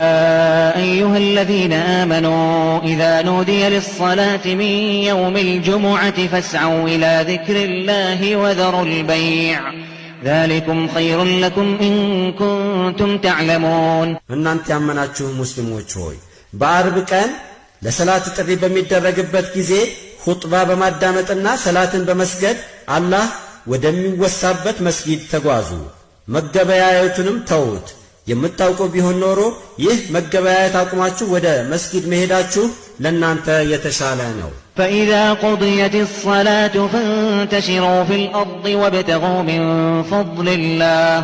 أيها الذين آمنوا إذا نودي للصلاة من يوم الجمعة فاسعوا إلى ذكر الله وذروا البيع ذلكم خير لكم إن كنتم تعلمون እናንተ ያመናችሁ ሙስሊሞች ሆይ በአርብ ቀን ለሰላት ጥሪ በሚደረግበት ጊዜ ኹጥባ በማዳመጥና ሰላትን በመስገድ አላህ ወደሚወሳበት መስጊድ ተጓዙ መገበያየቱንም ተውት የምታውቁ ቢሆን ኖሮ ይህ መገበያየት አቁማችሁ ወደ መስጊድ መሄዳችሁ ለናንተ የተሻለ ነው فإذا قضيت الصلاة فانتشروا في الأرض وابتغوا من فضل الله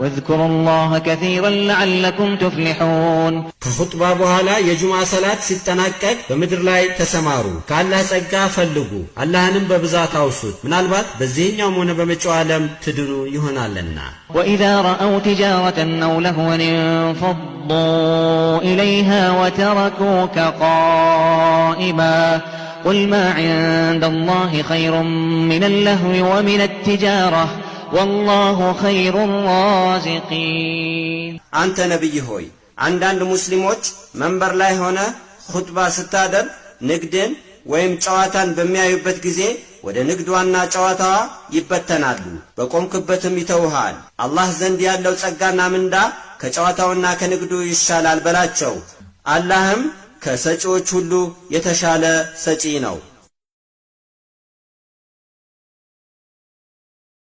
واذكروا الله كثيرا لعلكم تفلحون ከኹጥባ በኋላ የጁምዓ ሰላት ሲጠናቀቅ በምድር ላይ ተሰማሩ ከአላህ ጸጋ ፈልጉ አላህንም በብዛት አውሱት ምናልባት በዚህኛው ሆነ በመጪው ዓለም ትድኑ ይሆናልና وإذا رأوا تجارة أو لهوا انفضوا إليها وتركوك قائما قل ما عند الله خير من اللهو ومن التجارة والله خير الرازقين አንተ ነብይ ሆይ አንዳንድ ሙስሊሞች መንበር ላይ ሆነ ኹጥባ ስታደር ንግድን ወይም ጨዋታን በሚያዩበት ጊዜ ወደ ንግድዋና ጨዋታዋ ይበተናሉ በቆምክበትም ይተውሃል አላህ ዘንድ ያለው ጸጋና ምንዳ ከጨዋታውና ከንግዱ ይሻላል በላቸው አላህም ከሰጪዎች ሁሉ የተሻለ ሰጪ ነው